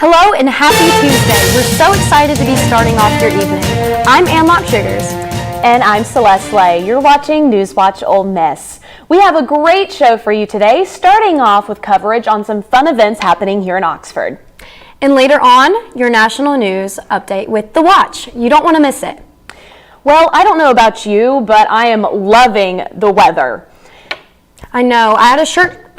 Hello and happy Tuesday. We're so excited to be starting off your evening. I'm Anlock Sugars. And I'm Celeste Lay. You're watching NewsWatch Ole. We have a great show for you today, starting off with coverage on some fun events happening here in Oxford. And later on, your national news update with The Watch. You don't want to miss it. Well, I don't know about you, but I am loving the weather. I know. I had a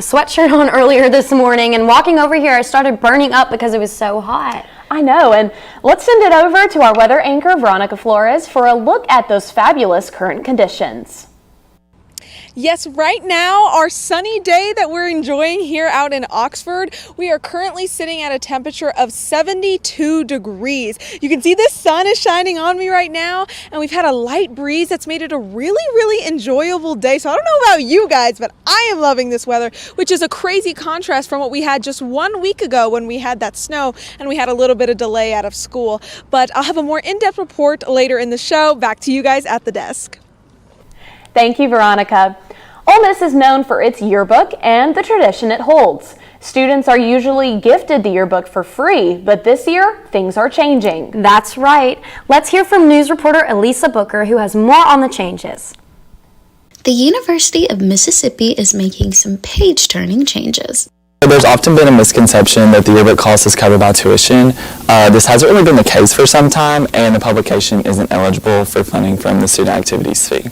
sweatshirt on earlier this morning, and walking over here, I started burning up because it was so hot. I know, and let's send it over to our weather anchor, Veronica Flores, for a look at those fabulous current conditions. Yes, right now, our sunny day that we're enjoying here out in Oxford, we are currently sitting at a temperature of 72 degrees. You can see the sun is shining on me right now, and we've had a light breeze that's made it a really enjoyable day. So I don't know about you guys, but I am loving this weather, which is a crazy contrast from what we had just 1 week ago when we had that snow and we had a little bit of delay out of school. But I'll have a more in-depth report later in the show. Back to you guys at the desk. Thank you, Veronica. Ole Miss is known for its yearbook and the tradition it holds. Students are usually gifted the yearbook for free, but this year, things are changing. That's right. Let's hear from news reporter Elisa Booker, who has more on the changes. The University of Mississippi is making some page-turning changes. There's often been a misconception that the yearbook cost is covered by tuition. This hasn't really been the case for some time, and the publication isn't eligible for funding from the student activities fee.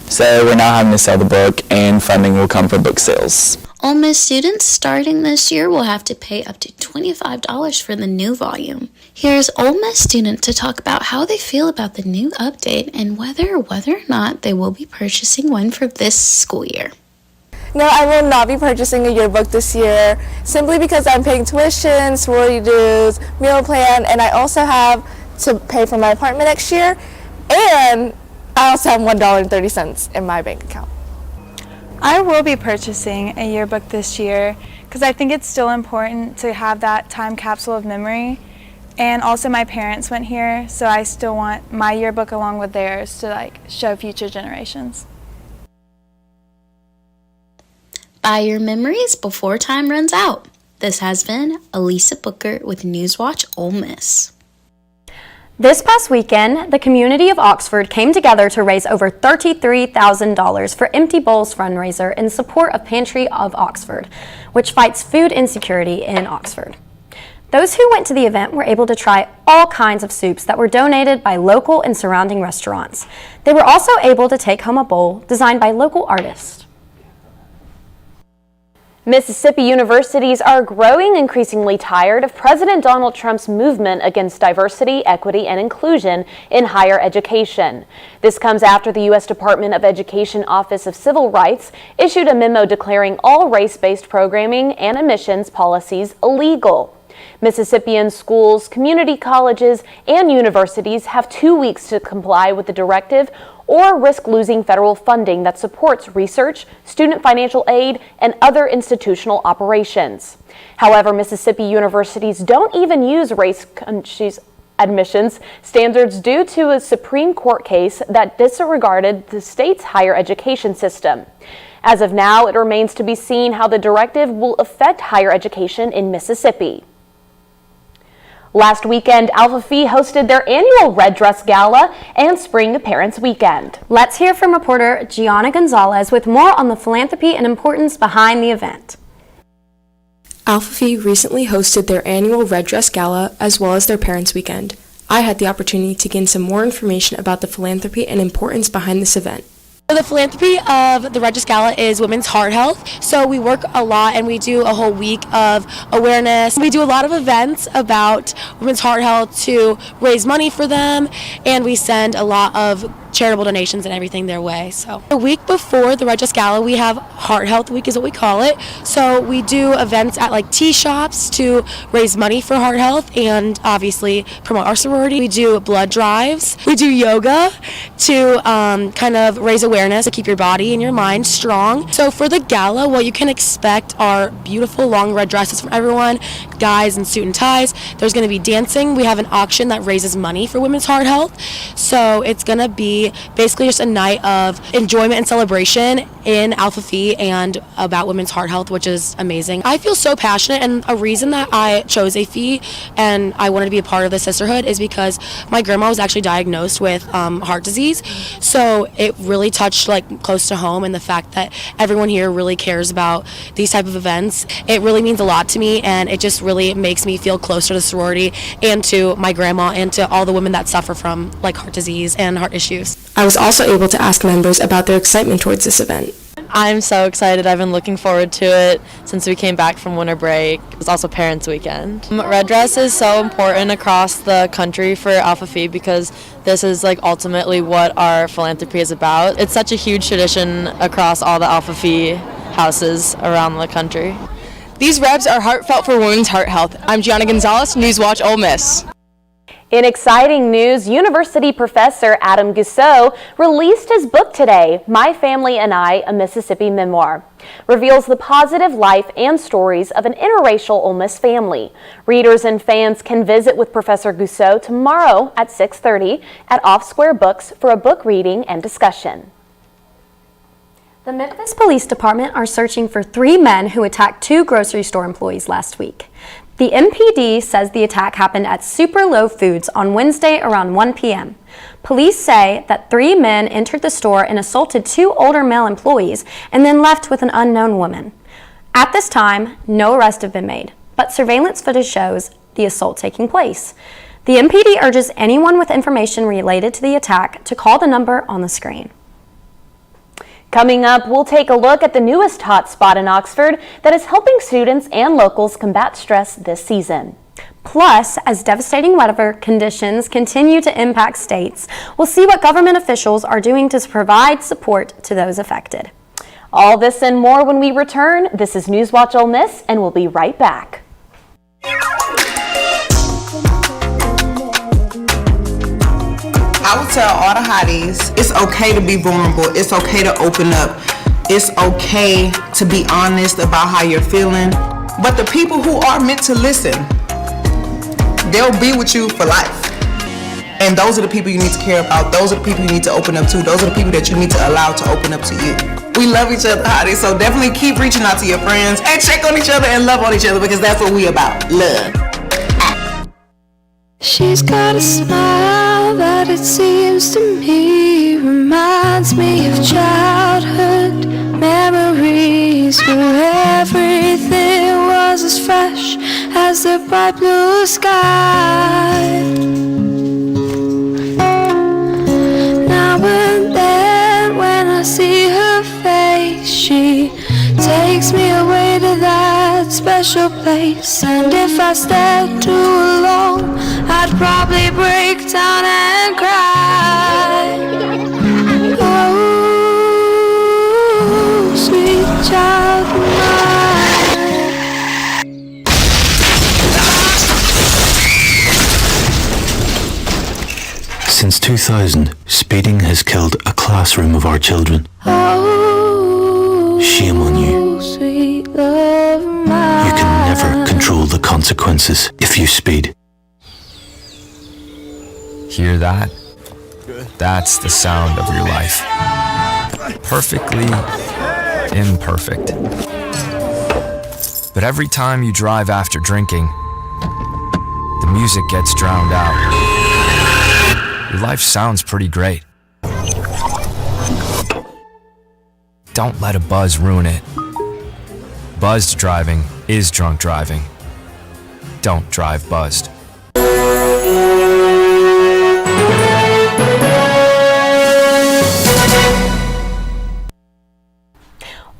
So we're now having to sell the book, and funding will come from book sales. Ole Miss students starting this year will have to pay up to $25 for the new volume. Here's Ole Miss student to talk about how they feel about the new update and whether or not they will be purchasing one for this school year. No, I will not be purchasing a yearbook this year simply because I'm paying tuition, sorority dues, meal plan, and I also have to pay for my apartment next year, and I also have $1.30 in my bank account. I will be purchasing a yearbook this year because I think it's still important to have that time capsule of memory. And also my parents went here, so I still want my yearbook along with theirs to show future generations. Buy your memories before time runs out. This has been Elisa Booker with NewsWatch Ole Miss. This past weekend, the community of Oxford came together to raise over $33,000 for Empty Bowls fundraiser in support of Pantry of Oxford, which fights food insecurity in Oxford. Those who went to the event were able to try all kinds of soups that were donated by local and surrounding restaurants. They were also able to take home a bowl designed by local artists. Mississippi universities are growing increasingly tired of President Donald Trump's movement against diversity, equity, and inclusion in higher education. This comes after the U.S. Department of Education Office of Civil Rights issued a memo declaring all race-based programming and admissions policies illegal. Mississippian schools, community colleges, and universities have 2 weeks to comply with the directive or risk losing federal funding that supports research, student financial aid, and other institutional operations. However, Mississippi universities don't even use race-conscious admissions standards due to a Supreme Court case that disregarded the state's higher education system. As of now, it remains to be seen how the directive will affect higher education in Mississippi. Last weekend, Alpha Phi hosted their annual Red Dress Gala and Spring Parents Weekend. Let's hear from reporter Gianna Gonzalez with more on the philanthropy and importance behind the event. Alpha Phi recently hosted their annual Red Dress Gala as well as their Parents Weekend. I had the opportunity to gain some more information about the philanthropy and importance behind this event. The philanthropy of the Red Dress Gala is women's heart health. So we work a lot and we do a whole week of awareness. We do a lot of events about women's heart health to raise money for them, and we send a lot of charitable donations and everything their way. So the week before the Red Dress Gala, we have Heart Health Week is what we call it. So we do events at tea shops to raise money for heart health and obviously promote our sorority. We do blood drives. We do yoga to kind of raise awareness to keep your body and your mind strong. So for the gala, what you can expect are beautiful long red dresses from everyone, guys in suit and ties. There's going to be dancing. We have an auction that raises money for women's heart health. So it's going to be be basically just a night of enjoyment and celebration in Alpha Phi and about women's heart health, which is amazing. I feel so passionate, and a reason that I chose a Phi and I wanted to be a part of the sisterhood is because my grandma was actually diagnosed with heart disease, so it really touched like close to home, and the fact that everyone here really cares about these type of events, it really means a lot to me, and it just really makes me feel closer to the sorority and to my grandma and to all the women that suffer from like heart disease and heart issues. I was also able to ask members about their excitement towards this event. I'm so excited. I've been looking forward to it since we came back from winter break. It's also Parents' Weekend. Red dress is so important across the country for Alpha Phi because this is like ultimately what our philanthropy is about. It's such a huge tradition across all the Alpha Phi houses around the country. These revs are heartfelt for women's heart health. I'm Gianna Gonzalez, NewsWatch Ole Miss. In exciting news, University professor Adam Gusseau released his book today, My Family and I, a Mississippi Memoir. Reveals the positive life and stories of an interracial Ole Miss family. Readers and fans can visit with Professor Gusseau tomorrow at 6:30 at Off Square Books for a book reading and discussion. The Memphis Police Department are searching for 3 men who attacked 2 grocery store employees last week. The MPD says the attack happened at Super Low Foods on Wednesday around 1 p.m. Police say that 3 men entered the store and assaulted 2 older male employees and then left with an unknown woman. At this time, no arrests have been made, but surveillance footage shows the assault taking place. The MPD urges anyone with information related to the attack to call the number on the screen. Coming up, we'll take a look at the newest hotspot in Oxford that is helping students and locals combat stress this season. Plus, as devastating weather conditions continue to impact states, we'll see what government officials are doing to provide support to those affected. All this and more when we return. This is NewsWatch Ole Miss, and we'll be right back. I would tell all the hotties, it's okay to be vulnerable. It's okay to open up. It's okay to be honest about how you're feeling. But the people who are meant to listen, they'll be with you for life. And those are the people you need to care about. Those are the people you need to open up to. Those are the people that you need to allow to open up to you. We love each other, hotties, so definitely keep reaching out to your friends and check on each other and love on each other, because that's what we about. Love. She's got a smile that it seems to me reminds me of childhood memories where everything was as fresh as the bright blue sky. Now and then when I see her face, she takes me away to that special place. And if I stayed too long, I'd probably break down and cry. Oh, sweet child of mine. Since 2000, speeding has killed a classroom of our children. Shame on you. Sweet love of mine. You can never control the consequences if you speed. Hear that? That's the sound of your life. Perfectly imperfect. But every time you drive after drinking, the music gets drowned out. Your life sounds pretty great. Don't let a buzz ruin it. Buzzed driving is drunk driving. Don't drive buzzed.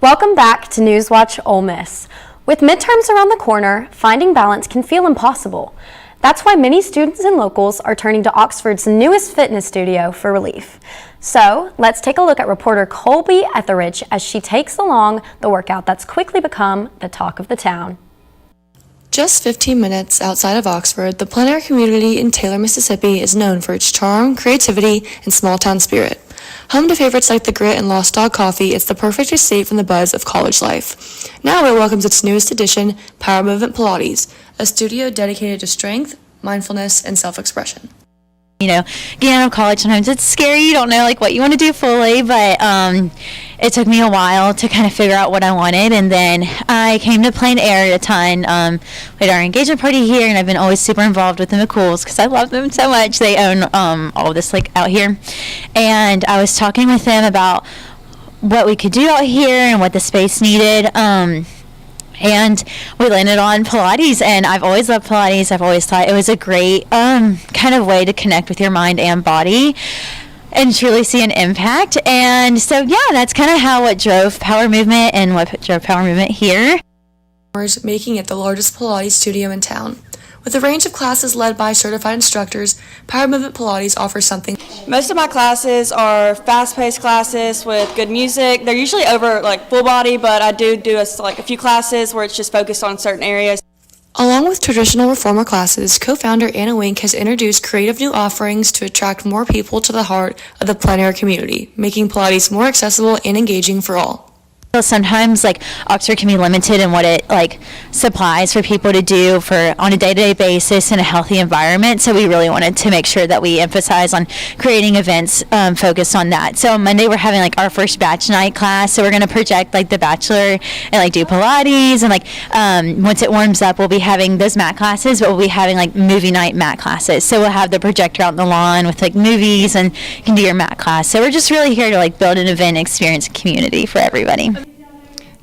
Welcome back to NewsWatch Ole Miss. With midterms around the corner, finding balance can feel impossible. That's why many students and locals are turning to Oxford's newest fitness studio for relief. So let's take a look at reporter Colby Etheridge as she takes along the workout that's quickly become the talk of the town. Just 15 minutes outside of Oxford, the plein air community in Taylor, Mississippi is known for its charm, creativity, and small-town spirit. Home to favorites like the Grit and Lost Dog Coffee, it's the perfect escape from the buzz of college life. Now it welcomes its newest addition, Power Movement Pilates, a studio dedicated to strength, mindfulness, and self-expression. You know, getting out of college, sometimes it's scary. You don't know like what you want to do fully, but it took me a while to kind of figure out what I wanted, and then I came to Plain Air a ton. We had our engagement party here, and I've been always super involved with the McCools because I love them so much. They own all of this like out here, and I was talking with them about what we could do out here and what the space needed. And we landed on Pilates, and I've always loved Pilates. I've always thought it was a great kind of way to connect with your mind and body and truly see an impact. And so, yeah, that's kind of what drove Power Movement and what drove Power Movement here. Making it the largest Pilates studio in town. With a range of classes led by certified instructors, Power Movement Pilates offers something. Most of my classes are fast-paced classes with good music. They're usually over like full body, but I do a few classes where it's just focused on certain areas. Along with traditional reformer classes, co-founder Anna Wink has introduced creative new offerings to attract more people to the heart of the plein air community, making Pilates more accessible and engaging for all. Sometimes like Oxford can be limited in what it like supplies for people to do on a day-to-day basis in a healthy environment, so we really wanted to make sure that we emphasize on creating events focused on that. So on Monday we're having like our first batch night class, so we're going to project like the Bachelor and like do Pilates, and like once it warms up we'll be having those mat classes, but we'll be having like movie night mat classes, so we'll have the projector out in the lawn with like movies, and you can do your mat class. So we're just really here to like build an event experience community for everybody.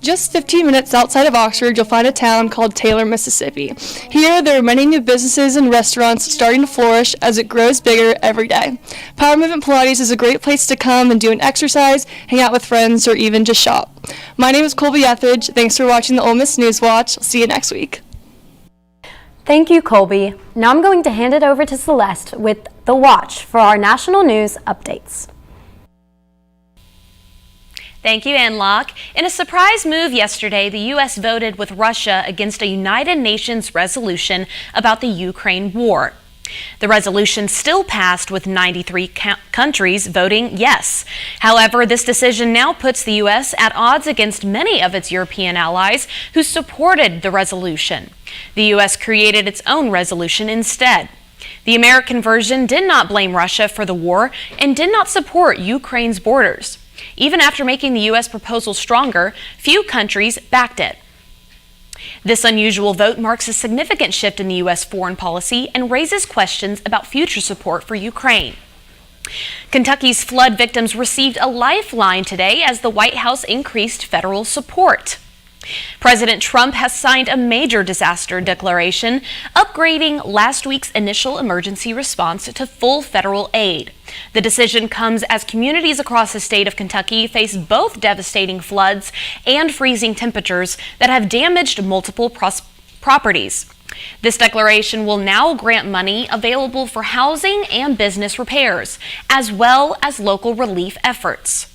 Just 15 minutes outside of Oxford, you'll find a town called Taylor, Mississippi. Here, there are many new businesses and restaurants starting to flourish as it grows bigger every day. Power Movement Pilates is a great place to come and do an exercise, hang out with friends, or even just shop. My name is Colby Etheridge. Thanks for watching the Ole Miss News Watch. I'll see you next week. Thank you, Colby. Now I'm going to hand it over to Celeste with The Watch for our national news updates. Thank you, Ann Locke. In a surprise move yesterday, the U.S. voted with Russia against a United Nations resolution about the Ukraine war. The resolution still passed with 93 countries voting yes. However, this decision now puts the U.S. at odds against many of its European allies who supported the resolution. The U.S. created its own resolution instead. The American version did not blame Russia for the war and did not support Ukraine's borders. Even after making the U.S. proposal stronger, few countries backed it. This unusual vote marks a significant shift in the U.S. foreign policy and raises questions about future support for Ukraine. Kentucky's flood victims received a lifeline today as the White House increased federal support. President Trump has signed a major disaster declaration, upgrading last week's initial emergency response to full federal aid. The decision comes as communities across the state of Kentucky face both devastating floods and freezing temperatures that have damaged multiple properties. This declaration will now grant money available for housing and business repairs, as well as local relief efforts.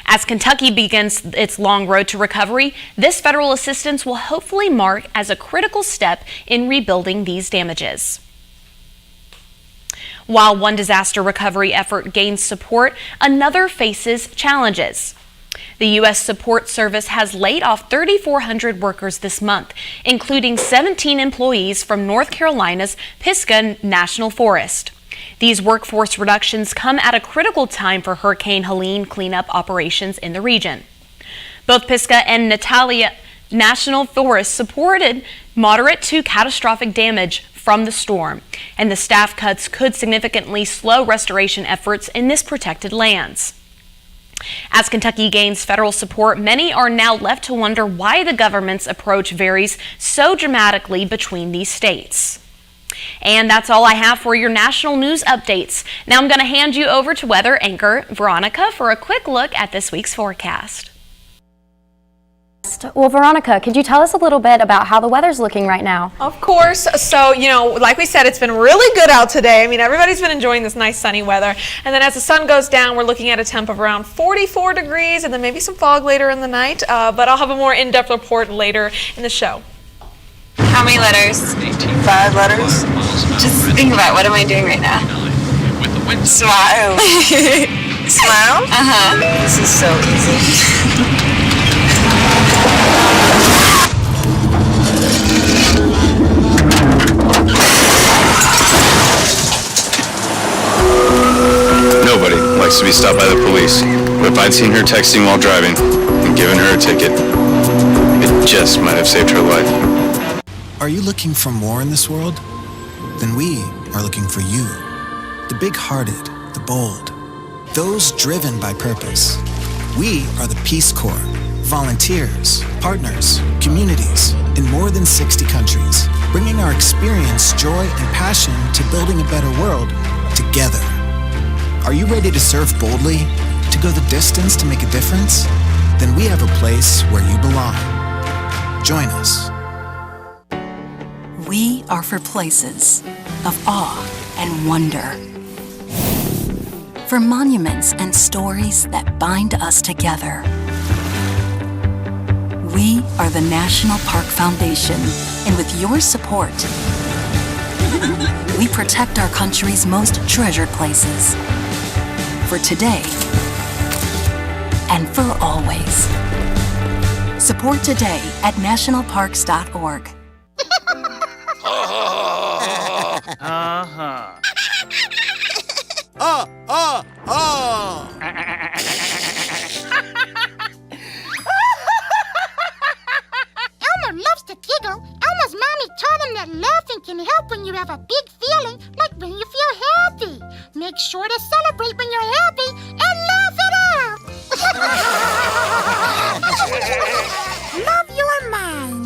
As Kentucky begins its long road to recovery, this federal assistance will hopefully mark as a critical step in rebuilding these damages. While one disaster recovery effort gains support, another faces challenges. The U.S. Support Service has laid off 3,400 workers this month, including 17 employees from North Carolina's Pisgah National Forest. These workforce reductions come at a critical time for Hurricane Helene cleanup operations in the region. Both Pisgah and Natalia National Forest supported moderate to catastrophic damage from the storm, and the staff cuts could significantly slow restoration efforts in this protected lands. As Kentucky gains federal support, many are now left to wonder why the government's approach varies so dramatically between these states. And that's all I have for your national news updates. Now I'm going to hand you over to weather anchor Veronica for a quick look at this week's forecast. Well, Veronica, could you tell us a little bit about how the weather's looking right now? Of course. So, like we said, it's been really good out today. I mean, everybody's been enjoying this nice sunny weather. And then as the sun goes down, we're looking at a temp of around 44 degrees and then maybe some fog later in the night. But I'll have a more in-depth report later in the show. How many letters? 5 letters. Just think about, what am I doing right now? Smile. Smile? Uh-huh. This is so easy. to be stopped by the police, but if I'd seen her texting while driving and given her a ticket, it just might have saved her life. Are you looking for more in this world? Then we are looking for you. The big-hearted, the bold, those driven by purpose. We are the Peace Corps, volunteers, partners, communities in more than 60 countries, bringing our experience, joy, and passion to building a better world together. Are you ready to serve boldly, to go the distance to make a difference? Then we have a place where you belong. Join us. We are for places of awe and wonder. For monuments and stories that bind us together. We are the National Park Foundation, and with your support, we protect our country's most treasured places. For today and for always. Support today at nationalparks.org. Elmer loves to giggle. Elmer's mommy taught him that laughing can help when you have a big feeling, like when you feel happy. Make sure to celebrate when you're happy and laugh it out. Love your mind.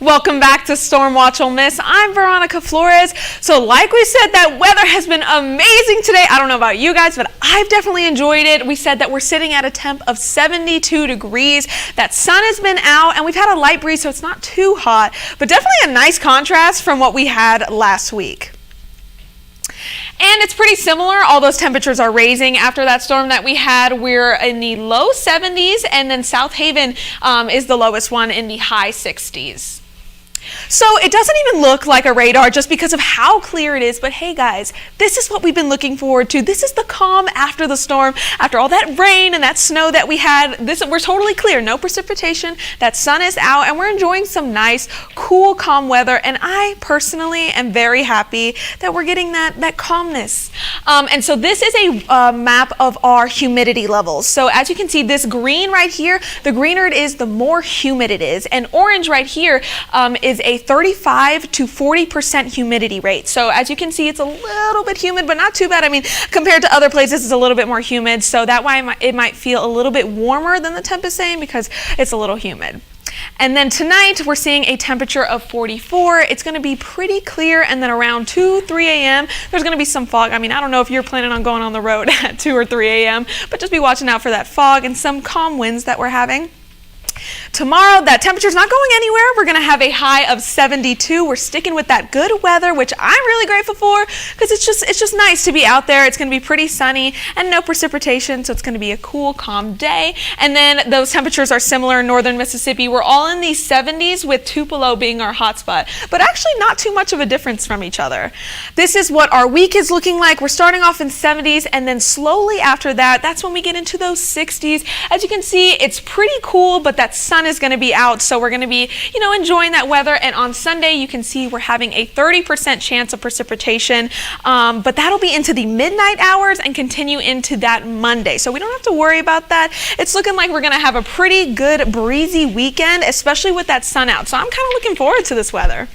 Welcome back to NewsWatch Ole Miss. I'm Veronica Flores. So like we said, that weather has been amazing today. I don't know about you guys, but I've definitely enjoyed it. We said that we're sitting at a temp of 72 degrees. That sun has been out and we've had a light breeze, so it's not too hot, but definitely a nice contrast from what we had last week. And it's pretty similar. All those temperatures are raising after that storm that we had. We're in the low 70s, and then South Haven is the lowest one in the high 60s. So it doesn't even look like a radar just because of how clear it is, but hey guys, this is what we've been looking forward to. This is the calm after the storm, after all that rain and that snow that we had. We're totally clear, no precipitation, that sun is out, and we're enjoying some nice, cool, calm weather, and I personally am very happy that we're getting that calmness. And so this is a map of our humidity levels. So as you can see, this green right here, the greener it is, the more humid it is, and orange right here is a 35 to 40% humidity rate. So as you can see, it's a little bit humid, but not too bad. I mean, compared to other places, it's a little bit more humid. So that why it might feel a little bit warmer than the temp is saying, because it's a little humid. And then tonight we're seeing a temperature of 44. It's going to be pretty clear, and then around 2, 3 a.m. there's going to be some fog. I mean, I don't know if you're planning on going on the road at 2 or 3 a.m., but just be watching out for that fog and some calm winds that we're having. Tomorrow, that temperature's not going anywhere. We're going to have a high of 72. We're sticking with that good weather, which I'm really grateful for because it's just nice to be out there. It's going to be pretty sunny and no precipitation, so it's going to be a cool, calm day. And then those temperatures are similar in northern Mississippi. We're all in the 70s with Tupelo being our hotspot, but actually not too much of a difference from each other. This is what our week is looking like. We're starting off in 70s, and then slowly after that, that's when we get into those 60s. As you can see, it's pretty cool, but that sun is going to be out, so we're going to be, enjoying that weather. And on Sunday, you can see we're having a 30% chance of precipitation, but that'll be into the midnight hours and continue into that Monday. So we don't have to worry about that. It's looking like we're going to have a pretty good breezy weekend, especially with that sun out. So I'm kind of looking forward to this weather.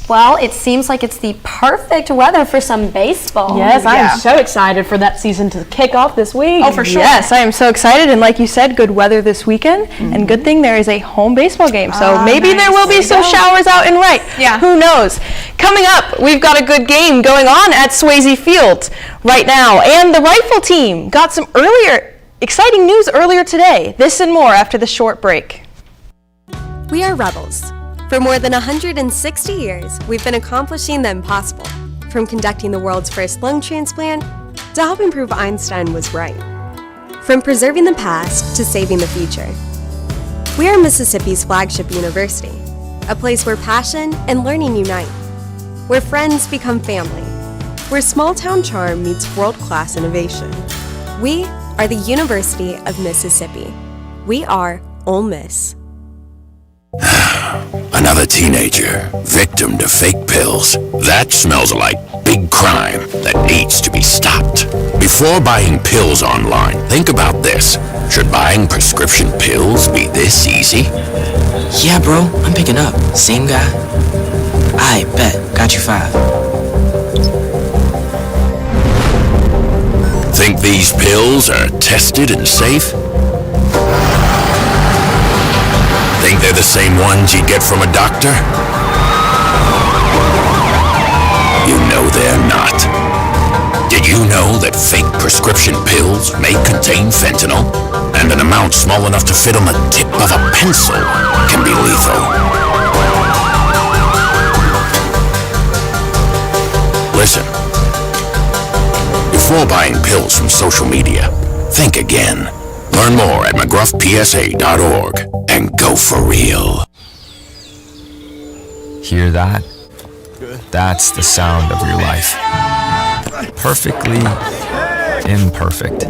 Well, it seems like it's the perfect weather for some baseball. Yes, I am so excited for that season to kick off this week. Oh, for sure. Yes, I am so excited. And like you said, good weather this weekend. And good thing there is a home baseball game. So maybe there will be some showers out and right. Yeah. Who knows? Coming up, we've got a good game going on at Swayze Field right now. And the rifle team got some exciting news earlier today. This and more after the short break. We are rebels. For more than 160 years, we've been accomplishing the impossible, from conducting the world's first lung transplant to helping prove Einstein was right. From preserving the past to saving the future. We are Mississippi's flagship university, a place where passion and learning unite, where friends become family, where small-town charm meets world-class innovation. We are the University of Mississippi. We are Ole Miss. Another teenager, victim to fake pills. That smells like big crime that needs to be stopped. Before buying pills online, think about this. Should buying prescription pills be this easy? Yeah, bro, I'm picking up. Same guy? I bet. Got you 5. Think these pills are tested and safe? Think they're the same ones you'd get from a doctor? You know they're not. Did you know that fake prescription pills may contain fentanyl? And an amount small enough to fit on the tip of a pencil can be lethal. Listen. Before buying pills from social media, think again. Learn more at mcgruffpsa.org and go for real. Hear that? That's the sound of your life. Perfectly imperfect.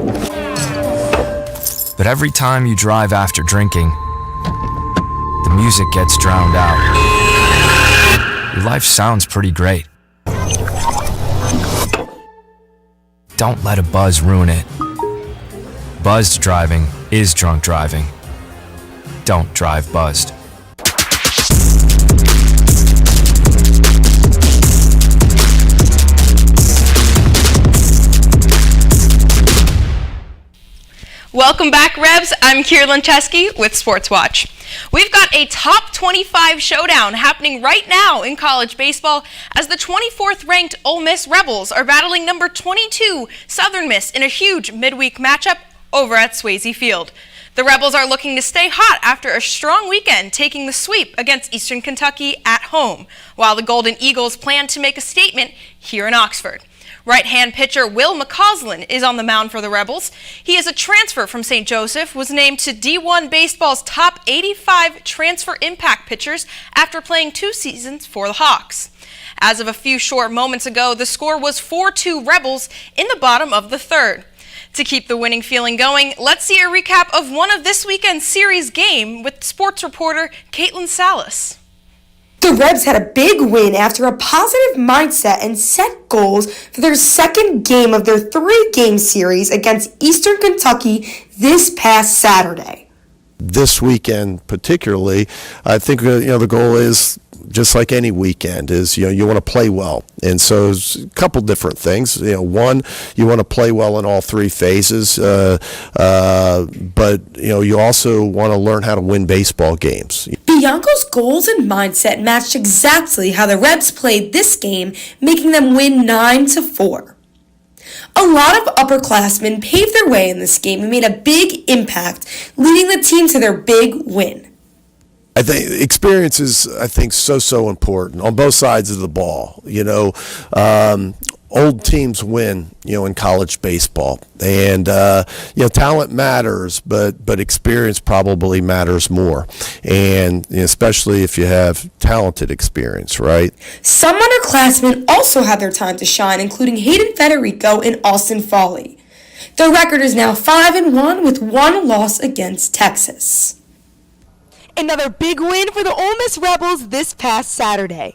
But every time you drive after drinking, the music gets drowned out. Your life sounds pretty great. Don't let a buzz ruin it. Buzzed driving is drunk driving. Don't drive buzzed. Welcome back, Rebs. I'm Kierlyn Chesky with Sports Watch. We've got a top 25 showdown happening right now in college baseball as the 24th ranked Ole Miss Rebels are battling number 22 Southern Miss in a huge midweek matchup over at Swayze Field. The Rebels are looking to stay hot after a strong weekend, taking the sweep against Eastern Kentucky at home, while the Golden Eagles plan to make a statement here in Oxford. Right-hand pitcher Will McCausland is on the mound for the Rebels. He is a transfer from St. Joseph, was named to D1 Baseball's top 85 transfer impact pitchers after playing 2 seasons for the Hawks. As of a few short moments ago, the score was 4-2 Rebels in the bottom of the 3rd. To keep the winning feeling going, let's see a recap of one of this weekend's series game with sports reporter Caitlin Salas. The Rebs had a big win after a positive mindset and set goals for their second game of their 3-game series against Eastern Kentucky this past Saturday. This weekend particularly, I think the goal is just like any weekend is you want to play well, and so it's a couple different things. One, you want to play well in all 3 phases, but you also want to learn how to win baseball games. Bianco's goals and mindset matched exactly how the Rebs played this game, making them win 9-4. A lot of upperclassmen paved their way in this game and made a big impact, leading the team to their big win. I think experience is, so important on both sides of the ball. Old teams win, in college baseball, and talent matters, but experience probably matters more, and especially if you have talented experience, right? Some underclassmen also had their time to shine, including Hayden Federico and Austin Foley. Their record is now 5-1 with 1 loss against Texas. Another big win for the Ole Miss Rebels this past Saturday.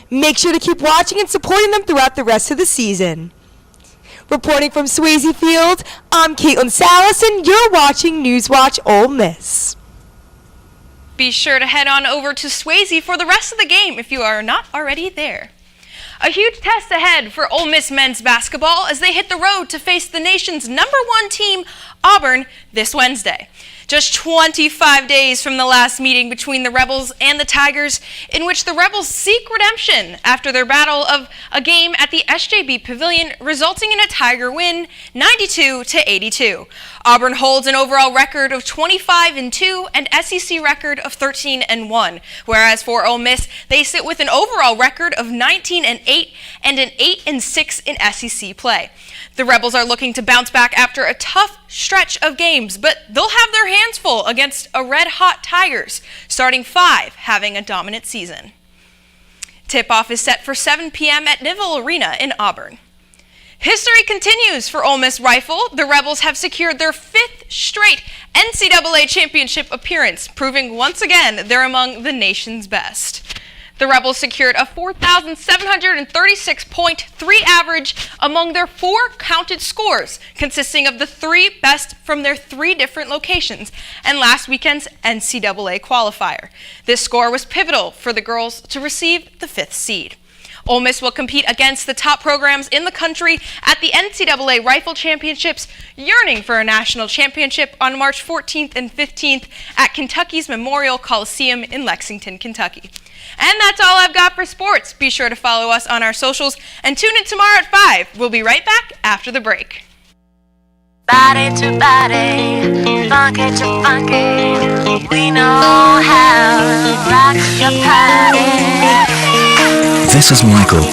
Make sure to keep watching and supporting them throughout the rest of the season. Reporting from Swayze Field, I'm Caitlin Salas, and you're watching NewsWatch Ole Miss. Be sure to head on over to Swayze for the rest of the game if you are not already there. A huge test ahead for Ole Miss men's basketball as they hit the road to face the nation's #1 team, Auburn, this Wednesday. Just 25 days from the last meeting between the Rebels and the Tigers, in which the Rebels seek redemption after their battle of a game at the SJB Pavilion, resulting in a Tiger win 92-82. Auburn holds an overall record of 25-2 and SEC record of 13-1, whereas for Ole Miss, they sit with an overall record of 19-8 and an 8-6 in SEC play. The Rebels are looking to bounce back after a tough stretch of games, but they'll have their hands full against a red-hot Tigers, starting 5 having a dominant season. Tip-off is set for 7 p.m. at Nivel Arena in Auburn. History continues for Ole Miss Rifle. The Rebels have secured their 5th straight NCAA championship appearance, proving once again they're among the nation's best. The Rebels secured a 4,736.3 average among their 4 counted scores, consisting of the 3 best from their 3 different locations and last weekend's NCAA qualifier. This score was pivotal for the girls to receive the 5th seed. Ole Miss will compete against the top programs in the country at the NCAA Rifle Championships, yearning for a national championship on March 14th and 15th at Kentucky's Memorial Coliseum in Lexington, Kentucky. And that's all I've got for sports. Be sure to follow us on our socials and tune in tomorrow at 5. We'll be right back after the break. Body to body, funky to funky, we know how to rock your party. This is Michael.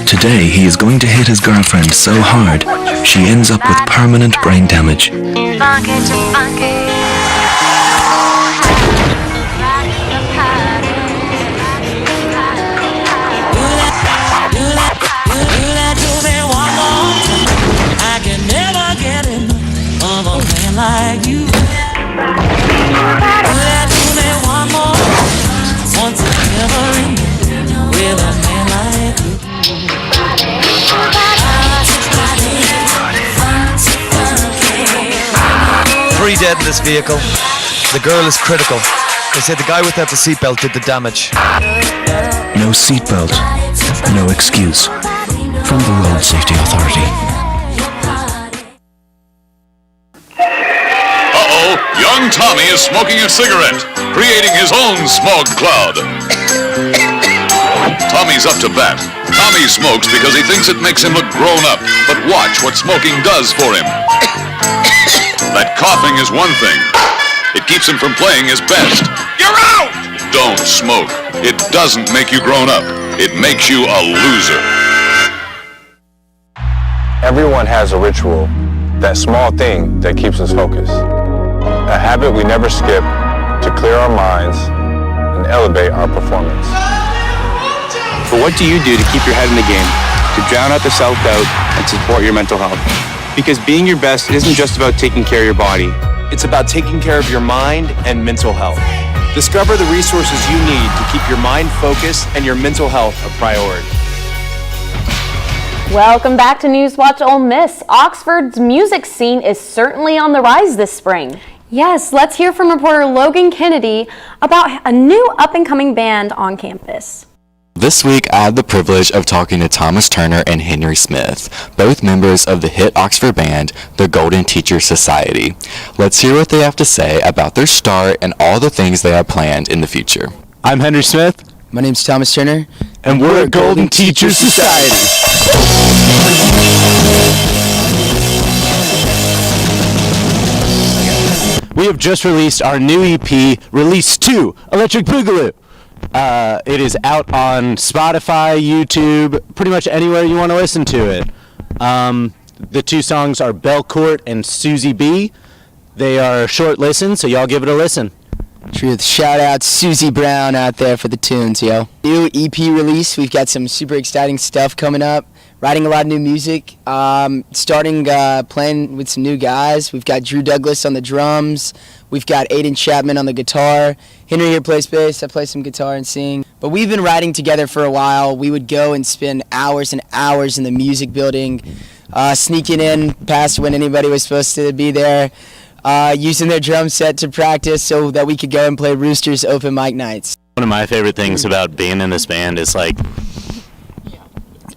Today he is going to hit his girlfriend so hard, she ends up with permanent brain damage. Funky to funky. Like you. Do me one more, once and ever with a man like you. Three dead in this vehicle. The girl is critical. They say the guy without the seatbelt did the damage. No seatbelt, no excuse. From the Road Safety Authority. Young Tommy is smoking a cigarette, creating his own smog cloud. Tommy's up to bat. Tommy smokes because he thinks it makes him look grown up. But watch what smoking does for him. That coughing is one thing. It keeps him from playing his best. You're out! Don't smoke. It doesn't make you grown up. It makes you a loser. Everyone has a ritual, that small thing that keeps us focused. A habit we never skip to clear our minds and elevate our performance. But what do you do to keep your head in the game, to drown out the self-doubt and support your mental health? Because being your best isn't just about taking care of your body. It's about taking care of your mind and mental health. Discover the resources you need to keep your mind focused and your mental health a priority. Welcome back to NewsWatch Ole Miss. Oxford's music scene is certainly on the rise this spring. Yes, let's hear from reporter Logan Kennedy about a new up-and-coming band on campus. This week, I had the privilege of talking to Thomas Turner and Henry Smith, both members of the hit Oxford band, the Golden Teacher Society. Let's hear what they have to say about their start and all the things they have planned in the future. I'm Henry Smith. My name's Thomas Turner. And we're a Golden Teacher Society. We have just released our new EP, Release 2, Electric Boogaloo. It is out on Spotify, YouTube, pretty much anywhere you want to listen to it. The 2 songs are Belcourt and Susie B. They are short listens, so y'all give it a listen. Truth. Shout out Susie Brown out there for the tunes, yo. New EP release. We've got some super exciting stuff coming up. Writing a lot of new music. Starting playing with some new guys. We've got Drew Douglas on the drums. We've got Aiden Chapman on the guitar. Henry here plays bass. I play some guitar and sing. But we've been writing together for a while. We would go and spend hours and hours in the music building, sneaking in past when anybody was supposed to be there, using their drum set to practice so that we could go and play Roosters open mic nights. One of my favorite things about being in this band is like,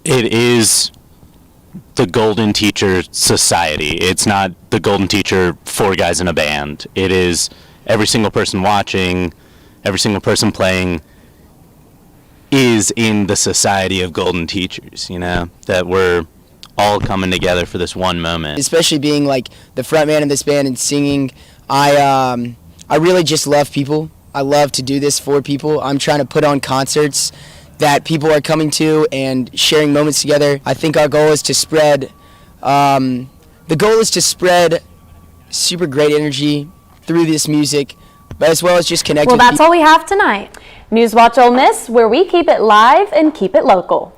it is the Golden Teacher Society. It's not the Golden Teacher 4 guys in a band. It is every single person watching, every single person playing is in the society of Golden Teachers, you know, that we're all coming together for this one moment. Especially being like the front man of this band and singing, I really just love people. I love to do this for people. I'm trying to put on concerts that people are coming to and sharing moments together. I think our goal is to spread, super great energy through this music, but as well as just connect Well, with that's all we have tonight. NewsWatch Ole Miss, where we keep it live and keep it local.